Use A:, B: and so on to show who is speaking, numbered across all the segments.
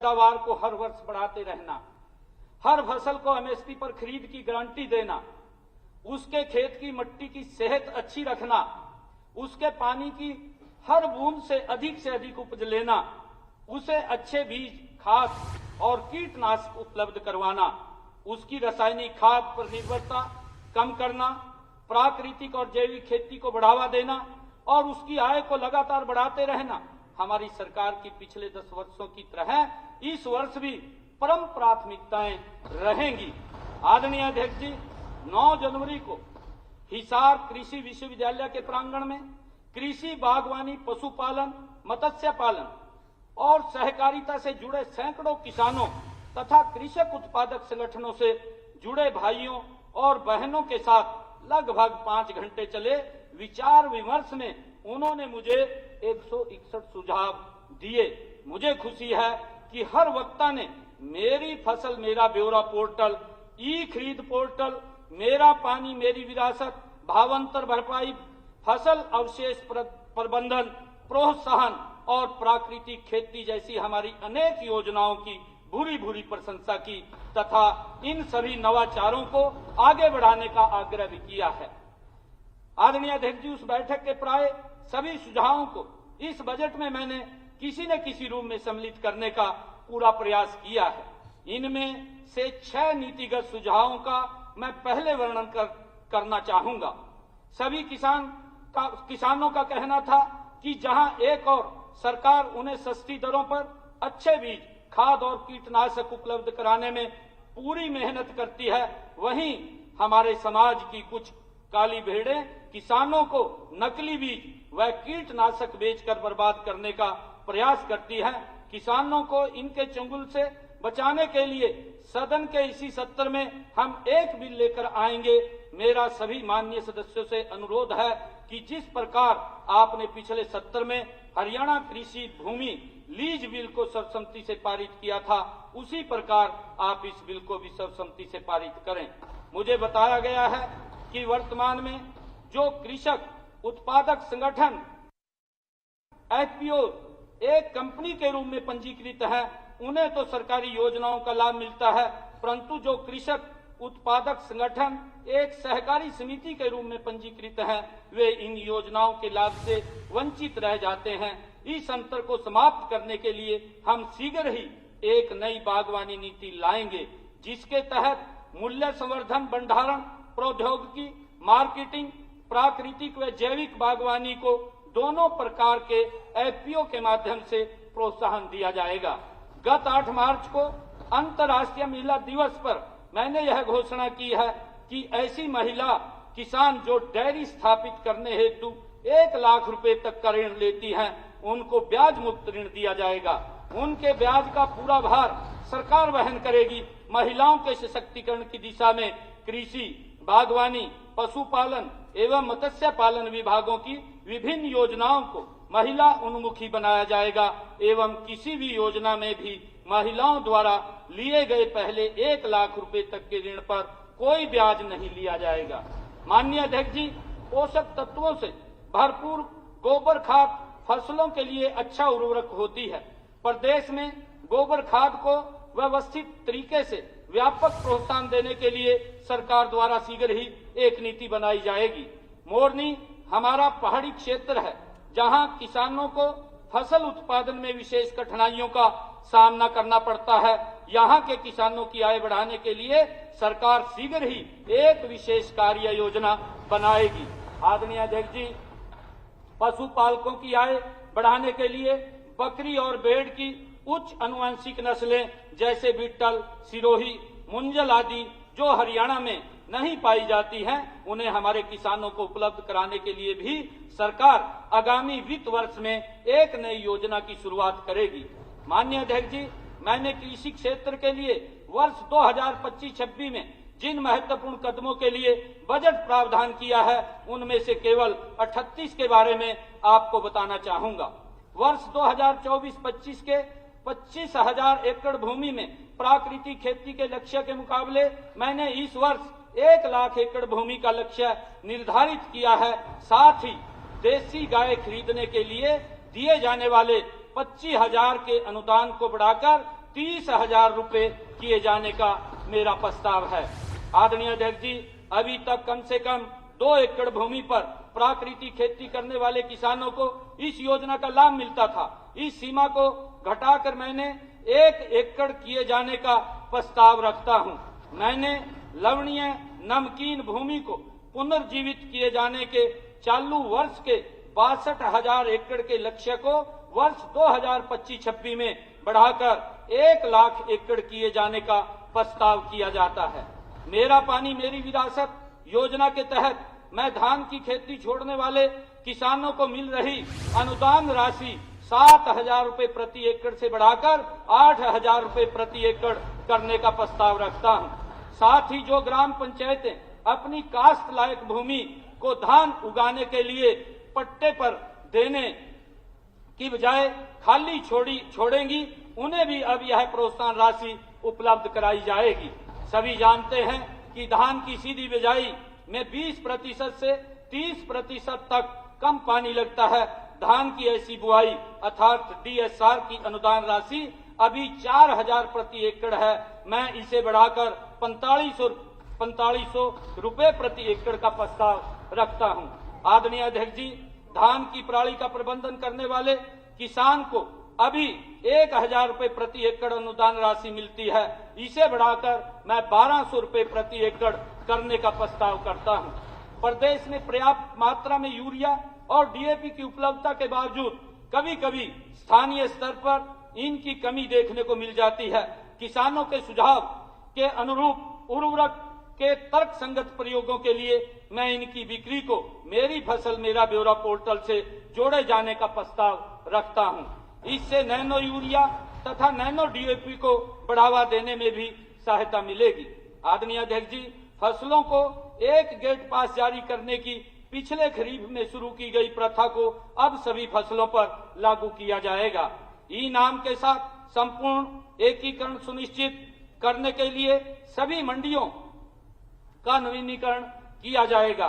A: पैदावार को हर वर्ष बढ़ाते रहना, हर फसल को एमएसपी पर खरीद की गारंटी देना, उसके खेत की मिट्टी की सेहत अच्छी रखना, उसके पानी की हर बूंद से अधिक उपज लेना, उसे अच्छे बीज, खाद और कीटनाशक उपलब्ध करवाना, उसकी रासायनिक खाद पर निर्भरता कम करना, प्राकृतिक और जैविक खेती को बढ़ावा देना और उसकी आय को लगातार बढ़ाते रहना हमारी सरकार की पिछले 10 वर्षों की तरह इस वर्ष भी परम प्राथमिकताएं रहेंगी। आदरणीय अध्यक्ष जी, 9 जनवरी को हिसार कृषि विश्वविद्यालय के प्रांगण में कृषि, बागवानी, पशुपालन, मत्स्य पालन और सहकारिता से जुड़े सैकड़ों किसानों तथा कृषक उत्पादक संगठनों से जुड़े भाइयों और बहनों के साथ लगभग 5 घंटे चले विचार विमर्श में उन्होंने मुझे 161 सुझाव दिए। मुझे खुशी है कि हर वक्ता ने मेरी फसल मेरा ब्यौरा पोर्टल, ई खरीद पोर्टल, मेरा पानी मेरी विरासत, भावांतर भरपाई, फसल अवशेष प्रबंधन, प्रोत्साहन और प्राकृतिक खेती जैसी हमारी अनेक योजनाओं की भूरी भूरी प्रशंसा की तथा इन सभी नवाचारों को आगे बढ़ाने का आग्रह भी किया है। आदरणीय अध्यक्ष जी, उस बैठक के प्राय सभी सुझावों को इस बजट में मैंने किसी न किसी रूप में सम्मिलित करने का पूरा प्रयास किया है। इनमें से 6 नीतिगत सुझावों का मैं पहले वर्णन करना चाहूंगा। सभी किसानों का कहना था कि जहां एक और सरकार उन्हें सस्ती दरों पर अच्छे बीज, खाद और कीटनाशक उपलब्ध कराने में पूरी मेहनत करती है, वहीं हमारे समाज की कुछ काली भेड़ें किसानों को नकली बीज व कीटनाशक बेचकर बर्बाद करने का प्रयास करती है। किसानों को इनके चंगुल से बचाने के लिए सदन के इसी सत्र में हम एक बिल लेकर आएंगे। मेरा सभी माननीय सदस्यों से अनुरोध है कि जिस प्रकार आपने पिछले सत्र में हरियाणा कृषि भूमि लीज बिल को सर्वसम्मति से पारित किया था, उसी प्रकार आप इस बिल को भी सर्वसम्मति से पारित करें। मुझे बताया गया है कि वर्तमान में जो कृषक उत्पादक संगठन एफपीओ एक कंपनी के रूप में पंजीकृत है, उन्हें तो सरकारी योजनाओं का लाभ मिलता है, परंतु जो कृषक उत्पादक संगठन एक सहकारी समिति के रूप में पंजीकृत है, वे इन योजनाओं के लाभ से वंचित रह जाते हैं। इस अंतर को समाप्त करने के लिए हम शीघ्र ही एक नई बागवानी नीति लाएंगे, जिसके तहत मूल्य संवर्धन, भंडारण, प्रौद्योगिकी, मार्केटिंग, प्राकृतिक व जैविक बागवानी को दोनों प्रकार के एफपीओ के माध्यम से प्रोत्साहन दिया जाएगा। गत 8 मार्च को अंतर्राष्ट्रीय महिला दिवस पर मैंने यह घोषणा की है कि ऐसी महिला किसान जो डेयरी स्थापित करने हेतु 1 लाख रुपए तक का ऋण लेती हैं, उनको ब्याज मुक्त ऋण दिया जाएगा। उनके ब्याज का पूरा भार सरकार वहन करेगी। महिलाओं के सशक्तिकरण की दिशा में कृषि, बागवानी, पशुपालन एवं मत्स्य पालन विभागों की विभिन्न योजनाओं को महिला उन्मुखी बनाया जाएगा एवं किसी भी योजना में भी महिलाओं द्वारा लिए गए पहले 1 लाख रुपए तक के ऋण पर कोई ब्याज नहीं लिया जाएगा। माननीय अध्यक्ष जी, पोषक तत्वों से भरपूर गोबर खाद फसलों के लिए अच्छा उर्वरक होती है। प्रदेश में गोबर खाद को व्यवस्थित तरीके से व्यापक प्रोत्साहन देने के लिए सरकार द्वारा शीघ्र ही एक नीति बनाई जाएगी। मोरनी हमारा पहाड़ी क्षेत्र है, जहां किसानों को फसल उत्पादन में विशेष कठिनाइयों का सामना करना पड़ता है। यहां के किसानों की आय बढ़ाने के लिए सरकार शीघ्र ही एक विशेष कार्य योजना बनाएगी। आदरणीय अध्यक्ष जी, पशुपालकों की आय बढ़ाने के लिए बकरी और भेड़ की उच्च आनुवंशिक नस्लें जैसे बिट्टल, सिरोही, मुंजल आदि जो हरियाणा में नहीं पाई जाती हैं, उन्हें हमारे किसानों को उपलब्ध कराने के लिए भी सरकार आगामी वित्त वर्ष में एक नई योजना की शुरुआत करेगी। माननीय अध्यक्ष जी, मैंने कृषि क्षेत्र के लिए वर्ष 2025-26 में जिन महत्वपूर्ण कदमों के लिए बजट प्रावधान किया है, उनमें से केवल 38 के बारे में आपको बताना चाहूंगा। वर्ष 2024-25 के 25,000 एकड़ भूमि में प्राकृतिक खेती के लक्ष्य के मुकाबले मैंने इस वर्ष 1 लाख एकड़ भूमि का लक्ष्य निर्धारित किया है। साथ ही देसी गाय खरीदने के लिए दिए जाने वाले 25,000 के अनुदान को बढ़ाकर 30,000 रुपए किए जाने का मेरा प्रस्ताव है। आदरणीय अध्यक्ष जी, अभी तक कम से कम 2 एकड़ भूमि पर प्राकृतिक खेती करने वाले किसानों को इस योजना का लाभ मिलता था। इस सीमा को घटाकर मैंने 1 एकड़ किए जाने का प्रस्ताव रखता हूं। मैंने लवणीय नमकीन भूमि को पुनर्जीवित किए जाने के चालू वर्ष के 62,000 एकड़ के लक्ष्य को वर्ष 2025-26 में बढ़ाकर 1 लाख एकड़ किए जाने का प्रस्ताव किया जाता है। मेरा पानी मेरी विरासत योजना के तहत मैं धान की खेती छोड़ने वाले किसानों को मिल रही अनुदान राशि 7,000 रुपए प्रति एकड़ से बढ़ाकर 8,000 रुपए प्रति एकड़ करने का प्रस्ताव रखता हूं। साथ ही जो ग्राम पंचायतें अपनी काश्त लायक भूमि को धान उगाने के लिए पट्टे पर देने की बजाय खाली छोड़ेंगी, उन्हें भी अब यह प्रोत्साहन राशि उपलब्ध कराई जाएगी। सभी जानते हैं कि धान की सीधी बिजाई में 20% से 30% तक कम पानी लगता है। धान की ऐसी बुआई अर्थात DSR की अनुदान राशि अभी 4,000 प्रति एकड़ है। मैं इसे बढ़ाकर 4500 रुपए प्रति एकड़ का प्रस्ताव रखता हूं। आदरणीय अध्यक्ष जी, धान की पराली का प्रबंधन करने वाले किसान को अभी 1,000 रुपए प्रति एकड़ अनुदान राशि मिलती है। इसे बढ़ाकर मैं 1,200 रुपए प्रति एकड़ करने का प्रस्ताव करता हूं। प्रदेश में पर्याप्त मात्रा में यूरिया और DAP की उपलब्धता के बावजूद कभी कभी स्थानीय स्तर पर इनकी कमी देखने को मिल जाती है। किसानों के सुझाव के अनुरूप उर्वरक के तर्क संगत प्रयोगों के लिए मैं इनकी बिक्री को मेरी फसल मेरा ब्यौरा पोर्टल से जोड़े जाने का प्रस्ताव रखता हूं। इससे नैनो यूरिया तथा नैनो DAP को बढ़ावा देने में भी सहायता मिलेगी। आदरणीय अध्यक्ष जी, फसलों को एक गेट पास जारी करने की पिछले खरीफ में शुरू की गई प्रथा को अब सभी फसलों पर लागू किया जाएगा। ई नाम के साथ संपूर्ण एकीकरण सुनिश्चित करने के लिए सभी मंडियों का नवीनीकरण किया जाएगा।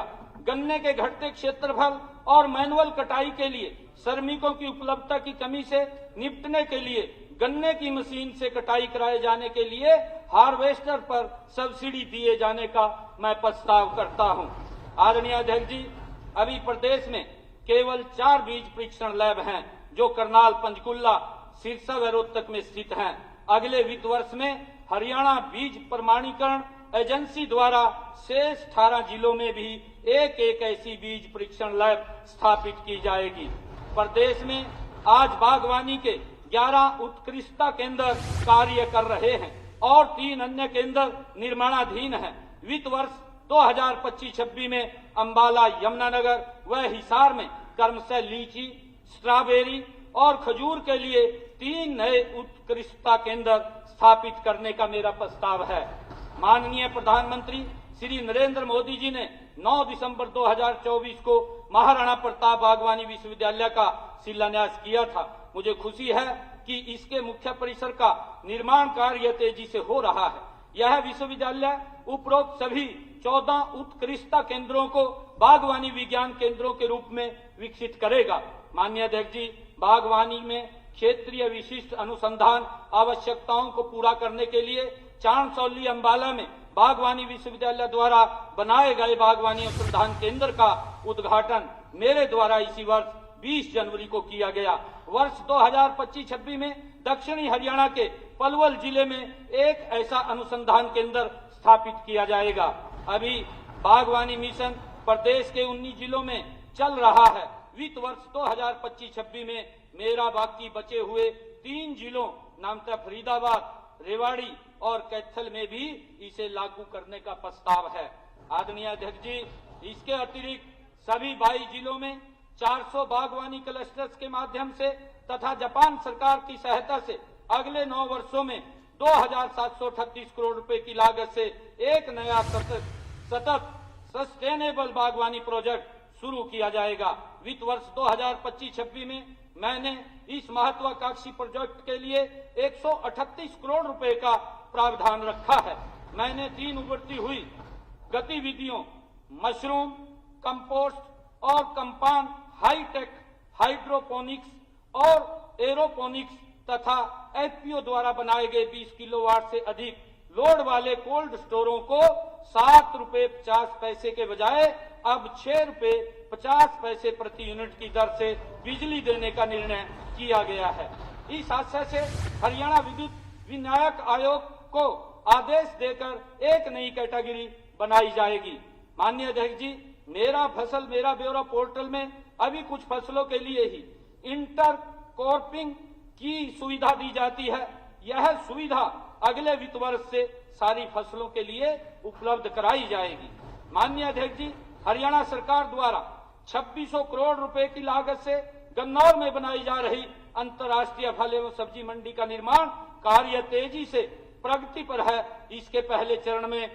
A: गन्ने के घटते क्षेत्रफल और मैनुअल कटाई के लिए श्रमिकों की उपलब्धता की कमी से निपटने के लिए गन्ने की मशीन से कटाई कराए जाने के लिए हार्वेस्टर पर सब्सिडी दिए जाने का मैं प्रस्ताव करता हूं। आदरणीय अध्यक्ष जी, अभी प्रदेश में केवल 4 बीज परीक्षण लैब हैं जो करनाल, पंचकुला, सिरसा व रोहतक में स्थित हैं। अगले वित्त वर्ष में हरियाणा बीज प्रमाणीकरण एजेंसी द्वारा शेष 18 जिलों में भी एक ऐसी बीज परीक्षण लैब स्थापित की जाएगी। प्रदेश में आज बागवानी के 11 उत्कृष्टता केंद्र कार्य कर रहे हैं और 3 अन्य केंद्र निर्माणाधीन हैं। वित्त वर्ष 2025-26 में अंबाला, यमुनानगर व हिसार में क्रमशः लीची, स्ट्रॉबेरी और खजूर के लिए 3 नए उत्कृष्टता केंद्र स्थापित करने का मेरा प्रस्ताव है। माननीय प्रधानमंत्री श्री नरेंद्र मोदी जी ने 9 दिसंबर 2024 को महाराणा प्रताप बागवानी विश्वविद्यालय का शिलान्यास किया था। मुझे खुशी है कि इसके मुख्य परिसर का निर्माण कार्य तेजी से हो रहा है। यह विश्वविद्यालय उपरोक्त सभी 14 उत्कृष्टता केंद्रों को बागवानी विज्ञान केंद्रों के रूप में विकसित करेगा। माननीय अध्यक्ष जी, बागवानी में क्षेत्रीय विशिष्ट अनुसंधान आवश्यकताओं को पूरा करने के लिए चांदसौली, अंबाला में बागवानी विश्वविद्यालय द्वारा बनाए गए बागवानी अनुसंधान केंद्र का उद्घाटन मेरे द्वारा इसी वर्ष 20 जनवरी को किया गया। वर्ष 2025-26 में दक्षिणी हरियाणा के पलवल जिले में एक ऐसा अनुसंधान केंद्र स्थापित किया जाएगा। अभी बागवानी मिशन प्रदेश के 19 जिलों में चल रहा है। वित्त वर्ष 2025-26 में मेरा बाकी बचे हुए 3 जिलों नामतः फरीदाबाद, रेवाड़ी और कैथल में भी इसे लागू करने का प्रस्ताव है। आदरणीय अध्यक्ष जी, इसके अतिरिक्त सभी 22 जिलों में 400 बागवानी क्लस्टर्स के माध्यम से तथा जापान सरकार की सहायता से अगले 9 वर्षों में 2,738 करोड़ रुपए की लागत से एक नया सतत सस्टेनेबल बागवानी प्रोजेक्ट शुरू किया जाएगा। वित्त वर्ष 2025-26 में मैंने इस महत्वाकांक्षी प्रोजेक्ट के लिए 138 करोड़ रुपए का प्रावधान रखा है। मैंने 3 उभरती हुई गतिविधियों मशरूम, कंपोस्ट और कंपाउंड हाईटेक हाइड्रोपोनिक्स और एरोपोनिक्स तथा एफपीओ द्वारा बनाए गए 20 किलोवाट से अधिक लोड वाले कोल्ड स्टोरों को 7 रुपए 50 पैसे के बजाय अब 6 रुपए 50 पैसे प्रति यूनिट की दर से बिजली देने का निर्णय किया गया है। इस आशय से हरियाणा विद्युत विनियामक आयोग को आदेश देकर एक नई कैटेगरी बनाई जाएगी। माननीय अध्यक्ष जी, मेरा फसल मेरा ब्यौरा पोर्टल में अभी कुछ फसलों के लिए ही इंटरक्रॉपिंग की सुविधा दी जाती है। यह सुविधा अगले वित्त वर्ष से सारी फसलों के लिए उपलब्ध कराई जाएगी। माननीय अध्यक्ष जी, हरियाणा सरकार द्वारा 2600 करोड़ रुपए की लागत से गन्नौर में बनाई जा रही अंतर्राष्ट्रीय फल एवं सब्जी मंडी का निर्माण कार्य तेजी से प्रगति पर है। इसके पहले चरण में